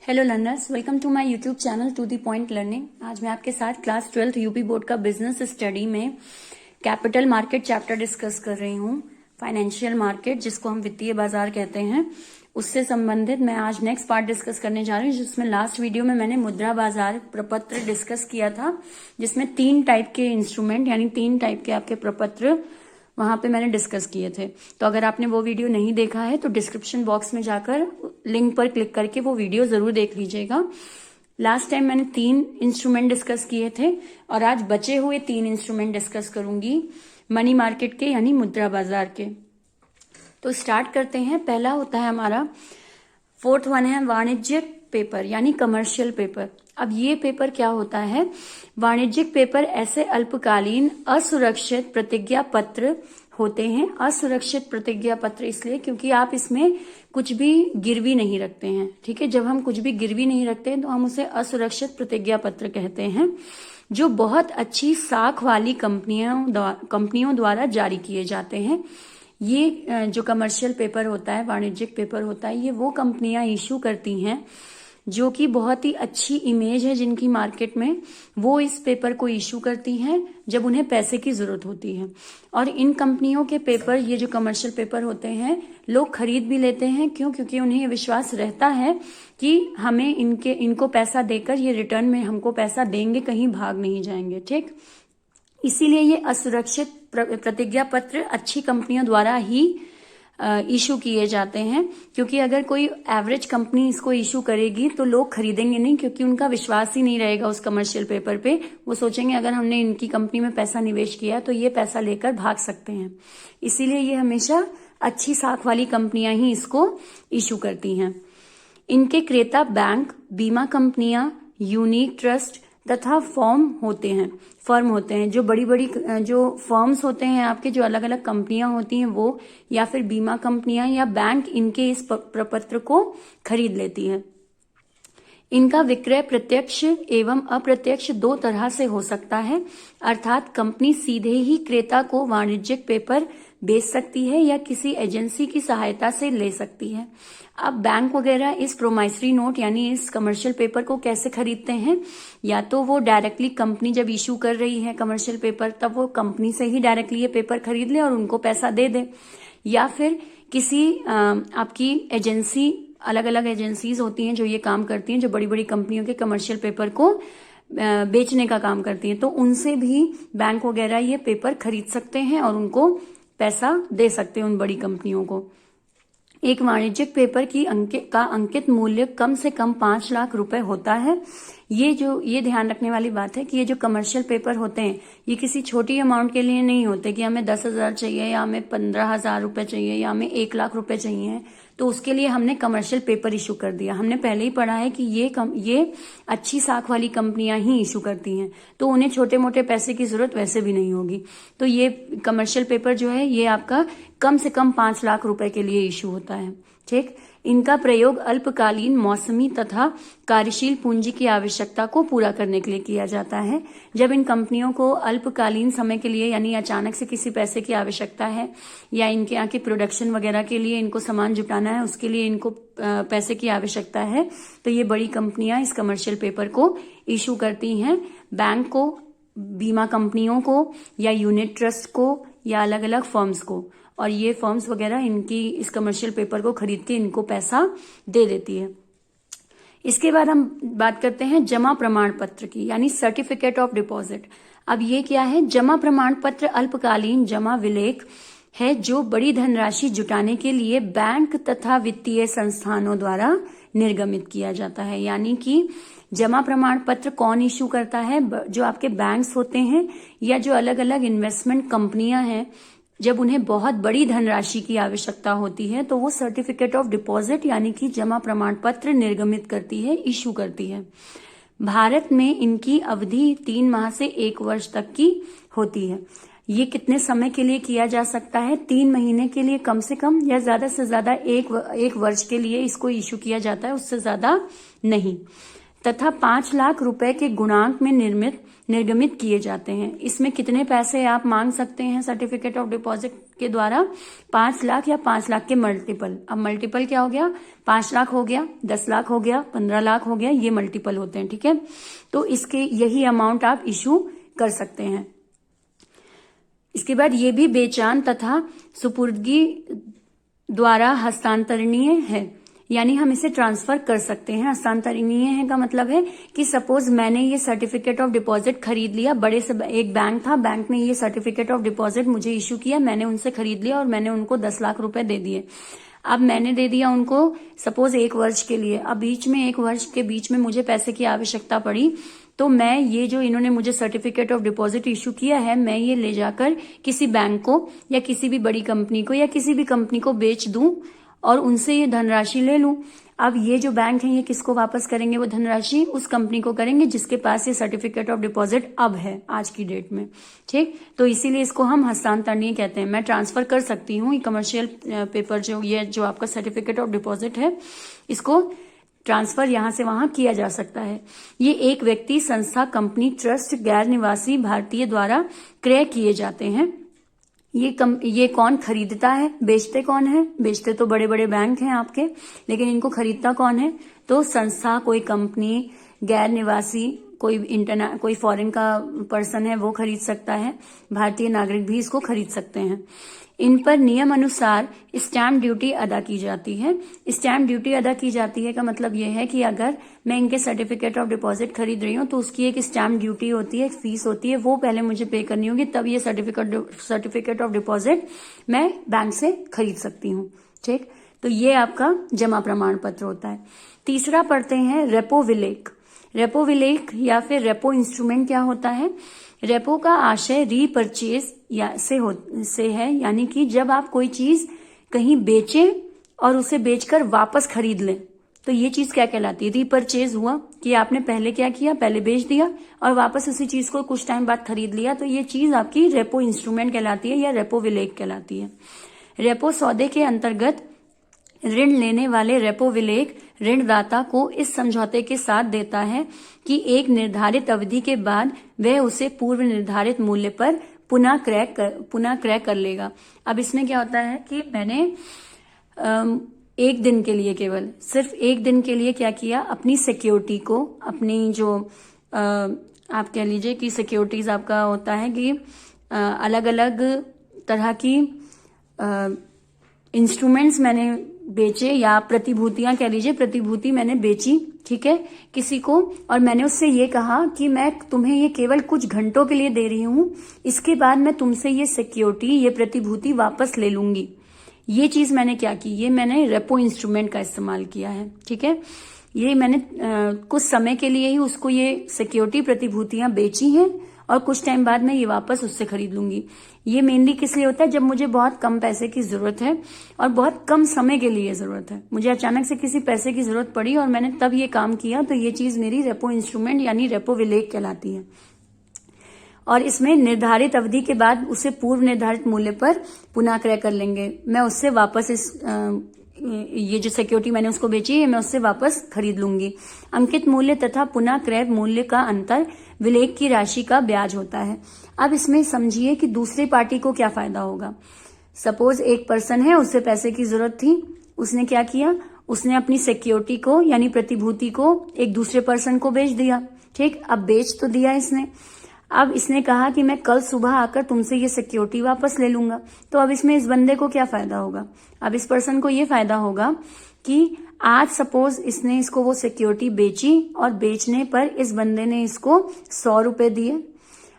Hello learners, welcome to my YouTube channel to the point learning. आज मैं आपके साथ क्लास 12th यूपी बोर्ड का बिजनेस स्टडी में कैपिटल मार्केट चैप्टर डिस्कस कर रही हूँ। फाइनेंशियल मार्केट, जिसको हम वित्तीय बाजार कहते हैं, उससे संबंधित मैं आज नेक्स्ट पार्ट डिस्कस करने जा रही हूँ, जिसमें लास्ट वीडियो में मैंने मुद्रा बाजार प्रपत्र डिस्कस किया था, जिसमें 3 टाइप के इंस्ट्रूमेंट यानी 3 टाइप के आपके प्रपत्र वहां पे मैंने डिस्कस किए थे। तो अगर आपने वो वीडियो नहीं देखा है तो डिस्क्रिप्शन बॉक्स में जाकर लिंक पर क्लिक करके वो वीडियो जरूर देख लीजिएगा। लास्ट टाइम मैंने 3 इंस्ट्रूमेंट डिस्कस किए थे और आज बचे हुए 3 इंस्ट्रूमेंट डिस्कस करूंगी मनी मार्केट के यानी मुद्रा बाजार के। तो स्टार्ट करते हैं। पहला होता है हमारा, 4th वन है वाणिज्यिक पेपर यानी कमर्शियल पेपर। अब ये पेपर क्या होता है? वाणिज्यिक पेपर ऐसे अल्पकालीन असुरक्षित प्रतिज्ञा पत्र होते हैं। असुरक्षित प्रतिज्ञा पत्र इसलिए क्योंकि आप इसमें कुछ भी गिरवी नहीं रखते हैं। ठीक है, जब हम कुछ भी गिरवी नहीं रखते हैं तो हम उसे असुरक्षित प्रतिज्ञा पत्र कहते हैं, जो बहुत अच्छी साख वाली कंपनियों द्वारा जारी किए जाते हैं। ये जो कमर्शियल पेपर होता है, वाणिज्यिक पेपर होता है, ये वो कंपनियां इशू करती हैं जो कि बहुत ही अच्छी इमेज है जिनकी मार्केट में, वो इस पेपर को इशू करती हैं जब उन्हें पैसे की जरूरत होती है। और इन कंपनियों के पेपर, ये जो कमर्शियल पेपर होते हैं, लोग खरीद भी लेते हैं। क्यों? क्योंकि उन्हें ये विश्वास रहता है कि हमें इनको पैसा देकर ये रिटर्न में हमको पैसा देंगे, कहीं भाग नहीं जाएंगे। ठीक, इसीलिए ये असुरक्षित प्रतिज्ञा पत्र अच्छी कंपनियों द्वारा ही इशू किए जाते हैं। क्योंकि अगर कोई एवरेज कंपनी इसको इशू करेगी तो लोग खरीदेंगे नहीं, क्योंकि उनका विश्वास ही नहीं रहेगा उस कमर्शियल पेपर पे। वो सोचेंगे अगर हमने इनकी कंपनी में पैसा निवेश किया तो ये पैसा लेकर भाग सकते हैं। इसीलिए ये हमेशा अच्छी साख वाली कंपनियां ही इसको इशू करती हैं। इनके क्रेता बैंक, बीमा कंपनियां, यूनिक ट्रस्ट तथा फर्म होते हैं। जो बड़ी बड़ी जो फर्म्स होते हैं आपके, जो अलग अलग कंपनियां होती हैं वो, या फिर बीमा कंपनियां या बैंक, इनके इस प्रपत्र को खरीद लेती है। इनका विक्रय प्रत्यक्ष एवं अप्रत्यक्ष 2 तरह से हो सकता है। अर्थात कंपनी सीधे ही क्रेता को वाणिज्यिक पेपर बेच सकती है या किसी एजेंसी की सहायता से ले सकती है। अब बैंक वगैरह इस प्रोमाइसरी नोट यानी इस कमर्शियल पेपर को कैसे खरीदते हैं? या तो वो डायरेक्टली, कंपनी जब इशू कर रही है कमर्शियल पेपर, तब वो कंपनी से ही डायरेक्टली ये पेपर खरीद ले और उनको पैसा दे दे, या फिर किसी आपकी एजेंसी, अलग अलग एजेंसीज होती हैं जो ये काम करती हैं, जो बड़ी बड़ी कंपनियों के कमर्शियल पेपर को बेचने का काम करती हैं, तो उनसे भी बैंक वगैरह ये पेपर खरीद सकते हैं और उनको पैसा दे सकते हैं उन बड़ी कंपनियों को। एक वाणिज्यिक पेपर का अंकित मूल्य कम से कम 5 लाख रुपए होता है। ये ध्यान रखने वाली बात है कि ये जो कमर्शियल पेपर होते हैं, ये किसी छोटी अमाउंट के लिए नहीं होते कि हमें 10,000 चाहिए या हमें 15,000 रुपए चाहिए या हमें 1 लाख रुपए चाहिए, तो उसके लिए हमने कमर्शियल पेपर इशू कर दिया। हमने पहले ही पढ़ा है कि ये अच्छी साख वाली कंपनियां ही इशू करती हैं, तो उन्हें छोटे मोटे पैसे की जरूरत वैसे भी नहीं होगी। तो ये कमर्शियल पेपर जो है, ये आपका कम से कम 5 लाख रुपए के लिए इशू होता है। ठीक, इनका प्रयोग अल्पकालीन, मौसमी तथा कार्यशील पूंजी की आवश्यकता को पूरा करने के लिए किया जाता है। जब इन कंपनियों को अल्पकालीन समय के लिए यानी अचानक से किसी पैसे की आवश्यकता है, या इनके यहाँ की प्रोडक्शन वगैरह के लिए इनको सामान जुटाना है, उसके लिए इनको पैसे की आवश्यकता है, तो ये बड़ी कंपनियां इस कमर्शियल पेपर को इशू करती हैं बैंक को, बीमा कंपनियों को, या यूनिट ट्रस्ट को, या अलग अलग फर्म्स को। और ये फर्म्स वगैरह इनकी इस कमर्शियल पेपर को खरीद के इनको पैसा दे देती है। इसके बाद हम बात करते हैं जमा प्रमाण पत्र की, यानी सर्टिफिकेट ऑफ डिपॉजिट। अब ये क्या है? जमा प्रमाण पत्र अल्पकालीन जमा विलेख है जो बड़ी धनराशि जुटाने के लिए बैंक तथा वित्तीय संस्थानों द्वारा निर्गमित किया जाता है। यानी कि जमा प्रमाण पत्र कौन इशू करता है? जो आपके बैंक्स होते हैं या जो अलग अलग इन्वेस्टमेंट कंपनियां हैं, जब उन्हें बहुत बड़ी धनराशि की आवश्यकता होती है तो वो सर्टिफिकेट ऑफ डिपॉजिट यानी कि जमा प्रमाण पत्र निर्गमित करती है, इशू करती है। भारत में इनकी अवधि 3 माह से 1 वर्ष तक की होती है। ये कितने समय के लिए किया जा सकता है? 3 महीने के लिए कम से कम, या ज्यादा से ज्यादा एक वर्ष के लिए इसको इशू किया जाता है, उससे ज्यादा नहीं। तथा 5 लाख रुपए के गुणांक में निर्गमित किए जाते हैं। इसमें कितने पैसे आप मांग सकते हैं सर्टिफिकेट ऑफ डिपॉजिट के द्वारा 5 लाख या 5 लाख के मल्टीपल। अब मल्टीपल क्या हो गया, 5 लाख हो गया, 10 लाख हो गया, 15 लाख हो गया, ये मल्टीपल होते हैं। ठीक है, तो इसके यही अमाउंट आप इशू कर सकते हैं। इसके बाद ये भी बेचान तथा सुपुर्दगी द्वारा हस्तांतरणीय है, यानी हम इसे ट्रांसफर कर सकते हैं। हस्तांतरणीय है का मतलब है कि सपोज मैंने ये सर्टिफिकेट ऑफ डिपॉजिट खरीद लिया, बड़े से एक बैंक था, बैंक ने ये सर्टिफिकेट ऑफ डिपॉजिट मुझे इशू किया, मैंने उनसे खरीद लिया और मैंने उनको 10 लाख रुपए दे दिए। अब मैंने दे दिया उनको सपोज 1 वर्ष के लिए। अब बीच में 1 वर्ष के बीच में मुझे पैसे की आवश्यकता पड़ी, तो मैं ये जो इन्होंने मुझे सर्टिफिकेट ऑफ डिपॉजिट इशू किया है, मैं ये ले जाकर किसी बैंक को या किसी भी बड़ी कंपनी को या किसी भी कंपनी को बेच दूं और उनसे ये धनराशि ले लूं। अब ये जो बैंक है ये किसको वापस करेंगे, वो धनराशि उस कंपनी को करेंगे जिसके पास ये सर्टिफिकेट ऑफ डिपॉजिट अब है आज की डेट में। ठीक, तो इसीलिए इसको हम हस्तांतरणीय कहते हैं। मैं ट्रांसफर कर सकती हूँ, ये कमर्शियल पेपर जो आपका सर्टिफिकेट ऑफ डिपॉजिट है, इसको ट्रांसफर यहां से वहां किया जा सकता है। ये एक व्यक्ति, संस्था, कंपनी, ट्रस्ट, गैर निवासी भारतीय द्वारा क्रय किए जाते हैं। ये कौन खरीदता है, बेचते कौन है, बेचते तो बड़े बड़े बैंक हैं आपके, लेकिन इनको खरीदता कौन है, तो संस्था, कोई कंपनी, गैर निवासी, कोई फॉरेन का पर्सन है वो खरीद सकता है, भारतीय नागरिक भी इसको खरीद सकते हैं। इन पर नियम अनुसार स्टैम्प ड्यूटी अदा की जाती है। स्टैम्प ड्यूटी अदा की जाती है का मतलब यह है कि अगर मैं इनके सर्टिफिकेट ऑफ डिपॉजिट खरीद रही हूँ तो उसकी एक स्टैम्प ड्यूटी होती है, एक फीस होती है, वो पहले मुझे पे करनी होगी, तब ये सर्टिफिकेट ऑफ डिपॉजिट मैं बैंक से खरीद सकती हूँ। ठीक, तो ये आपका जमा प्रमाण पत्र होता है। तीसरा पढ़ते हैं रेपो विलेख। रेपो विलेख या फिर रेपो इंस्ट्रूमेंट क्या होता है। रेपो का आशय रीपरचेज से है, यानी कि जब आप कोई चीज कहीं बेचें और उसे बेचकर वापस खरीद लें, तो ये चीज क्या कहलाती है, रीपरचेज हुआ कि आपने पहले क्या किया, पहले बेच दिया और वापस उसी चीज को कुछ टाइम बाद खरीद लिया, तो ये चीज आपकी रेपो इंस्ट्रूमेंट कहलाती है या रेपो विलेख कहलाती है। रेपो सौदे के अंतर्गत ऋण लेने वाले रेपो विलेख ऋणदाता को इस समझौते के साथ देता है कि एक निर्धारित अवधि के बाद वह उसे पूर्व निर्धारित मूल्य पर पुनः क्रय कर लेगा। अब इसमें क्या होता है कि मैंने एक दिन के लिए, केवल सिर्फ एक दिन के लिए क्या किया, अपनी सिक्योरिटी को, अपनी जो आप कह लीजिए कि सिक्योरिटीज आपका होता है कि अलग अलग तरह की इंस्ट्रूमेंट्स मैंने बेचे, या प्रतिभूतियां कह लीजिए, प्रतिभूति मैंने बेची, ठीक है, किसी को, और मैंने उससे ये कहा कि मैं तुम्हें ये केवल कुछ घंटों के लिए दे रही हूं, इसके बाद मैं तुमसे ये सिक्योरिटी, ये प्रतिभूति वापस ले लूंगी। ये चीज मैंने क्या की, ये मैंने रेपो इंस्ट्रूमेंट का इस्तेमाल किया है। ठीक है, ये मैंने कुछ समय के लिए ही उसको ये सिक्योरिटी प्रतिभूतियां बेची हैं और कुछ टाइम बाद मैं ये वापस उससे खरीद लूंगी। ये मेनली किस लिए होता है, जब मुझे बहुत कम पैसे की जरूरत है और बहुत कम समय के लिए जरूरत है, मुझे अचानक से किसी पैसे की जरूरत पड़ी और मैंने तब ये काम किया, तो ये चीज मेरी रेपो इंस्ट्रूमेंट यानी रेपो विलेख कहलाती है। और इसमें निर्धारित अवधि के बाद उसे पूर्व निर्धारित मूल्य पर पुनः क्रय कर लेंगे। मैं उससे वापस ये जो सिक्योरिटी मैंने उसको बेची है, मैं उससे वापस खरीद लूंगी। अंकित मूल्य तथा पुनः क्रय मूल्य का अंतर विलेख की राशि का ब्याज होता है। अब इसमें समझिए कि दूसरी पार्टी को क्या फायदा होगा। सपोज एक पर्सन है, उसे पैसे की जरूरत थी, उसने क्या किया, उसने अपनी सिक्योरिटी को यानी प्रतिभूति को एक दूसरे पर्सन को बेच दिया। ठीक, अब बेच तो दिया इसने, अब इसने कहा कि मैं कल सुबह आकर तुमसे ये सिक्योरिटी वापस ले लूंगा। तो अब इसमें इस बंदे को क्या फायदा होगा, अब इस पर्सन को ये फायदा होगा कि आज सपोज इसने इसको वो सिक्योरिटी बेची और बेचने पर इस बंदे ने इसको 100 रुपए दिए।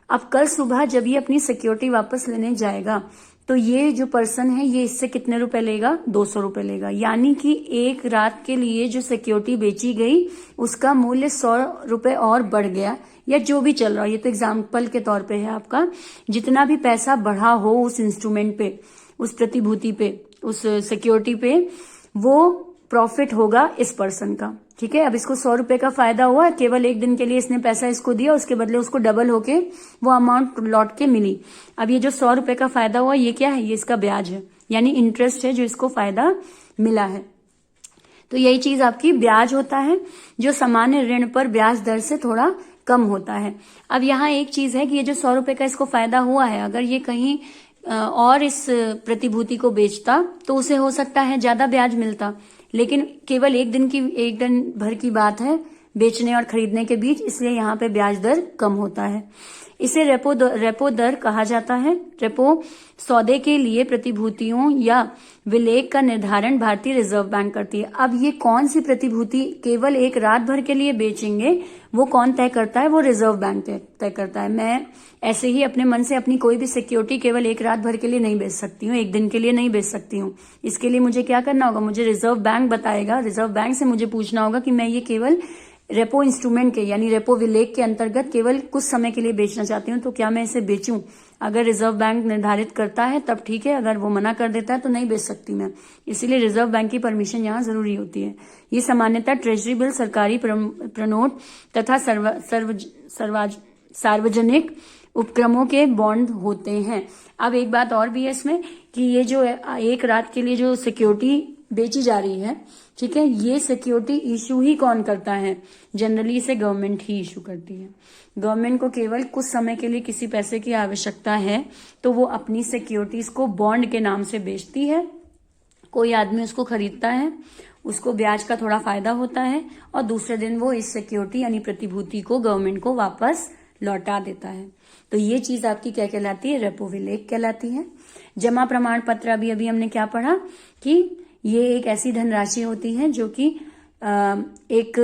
अब कल सुबह जब ये अपनी सिक्योरिटी वापस लेने जाएगा तो ये जो पर्सन है ये इससे कितने रुपए लेगा, 200 रुपए लेगा। यानी कि एक रात के लिए जो सिक्योरिटी बेची गई उसका मूल्य 100 रुपए और बढ़ गया, या जो भी चल रहा है, ये तो एग्जाम्पल के तौर पे है आपका। जितना भी पैसा बढ़ा हो उस इंस्ट्रूमेंट पे, उस प्रतिभूति पे, उस सिक्योरिटी पे, वो प्रॉफिट होगा इस पर्सन का। ठीक है, अब इसको 100 रुपए का फायदा हुआ, केवल एक दिन के लिए इसने पैसा इसको दिया, उसके बदले उसको डबल होके वो अमाउंट लौट के मिली। अब ये जो 100 रुपए का फायदा हुआ ये क्या है, ये इसका ब्याज है, यानी इंटरेस्ट है जो इसको फायदा मिला है। तो यही चीज आपकी ब्याज होता है, जो सामान्य ऋण पर ब्याज दर से थोड़ा कम होता है। अब यहाँ एक चीज है कि ये जो 100 रुपए का इसको फायदा हुआ है, अगर ये कहीं और इस प्रतिभूति को बेचता तो उसे हो सकता है ज्यादा ब्याज मिलता, लेकिन केवल एक दिन भर की बात है बेचने और खरीदने के बीच, इसलिए यहाँ पे ब्याज दर कम होता है। इसे रेपो दर कहा जाता है। रेपो सौदे के लिए प्रतिभूतियों या विलेख का निर्धारण भारतीय रिजर्व बैंक करती है। अब ये कौन सी प्रतिभूति केवल एक रात भर के लिए बेचेंगे वो कौन तय करता है? वो रिजर्व बैंक तय करता है। मैं ऐसे ही अपने मन से अपनी कोई भी सिक्योरिटी केवल एक रात भर के लिए नहीं बेच सकती हूँ, एक दिन के लिए नहीं बेच सकती हूँ। इसके लिए मुझे क्या करना होगा? मुझे रिजर्व बैंक बताएगा, रिजर्व बैंक से मुझे पूछना होगा कि मैं ये केवल रेपो इंस्ट्रूमेंट के यानी रेपो विलेख के अंतर्गत केवल कुछ समय के लिए बेचना चाहती हूँ, तो क्या मैं इसे बेचूं? अगर रिजर्व बैंक निर्धारित करता है तब ठीक है, अगर वो मना कर देता है तो नहीं बेच सकती मैं। इसीलिए रिजर्व बैंक की परमिशन यहाँ जरूरी होती है। ये सामान्यतः ट्रेजरी बिल, सरकारी प्रणोट तथा सार्वजनिक उपक्रमों के बॉन्ड होते हैं। अब एक बात और भी है इसमें कि ये जो एक रात के लिए जो सिक्योरिटी बेची जा रही है, ठीक है, ये सिक्योरिटी इशू ही कौन करता है? जनरली इसे गवर्नमेंट ही इशू करती है। गवर्नमेंट को केवल कुछ समय के लिए किसी पैसे की आवश्यकता है तो वो अपनी सिक्योरिटीज को बॉन्ड के नाम से बेचती है। कोई आदमी उसको खरीदता है, उसको ब्याज का थोड़ा फायदा होता है और दूसरे दिन वो इस सिक्योरिटी यानी प्रतिभूति को गवर्नमेंट को वापस लौटा देता है। तो ये चीज आपकी क्या कहलाती है? रेपो विलेख कहलाती है। जमा प्रमाण पत्र अभी हमने क्या पढ़ा कि ये एक ऐसी धनराशि होती है जो कि एक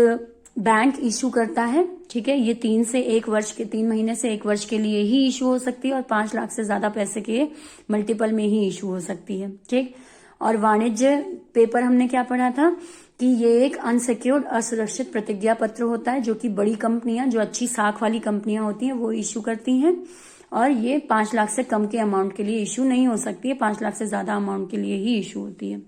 बैंक इशू करता है, ठीक है। ये 3 महीने से 1 वर्ष के लिए ही इशू हो सकती है और 5 लाख से ज्यादा पैसे के मल्टीपल में ही इशू हो सकती है, ठीक। और वाणिज्य पेपर हमने क्या पढ़ा था कि ये एक अनसिक्योर्ड असुरक्षित प्रतिज्ञा पत्र होता है जो कि बड़ी कंपनियां, जो अच्छी साख वाली कंपनियां होती हैं, वो इशू करती हैं और ये 5 लाख से कम के अमाउंट के लिए इशू नहीं हो सकती है, 5 लाख से ज्यादा अमाउंट के लिए ही इशू होती है।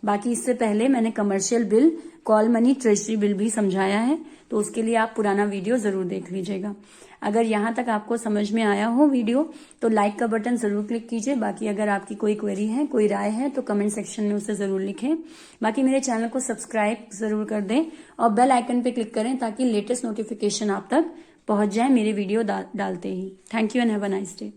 बाकी इससे पहले मैंने commercial bill, call money, treasury bill भी समझाया है, तो उसके लिए आप पुराना वीडियो जरूर देख लीजिएगा। अगर यहाँ तक आपको समझ में आया हो वीडियो तो लाइक का बटन जरूर क्लिक कीजिए। बाकी अगर आपकी कोई क्वेरी है, कोई राय है तो कमेंट सेक्शन में उसे जरूर लिखें। बाकी मेरे चैनल को सब्सक्राइब जरूर कर दें और बेल आइकन पे क्लिक करें ताकि लेटेस्ट नोटिफिकेशन आप तक पहुंच जाए मेरे वीडियो डालते ही। Thank you and have a nice day.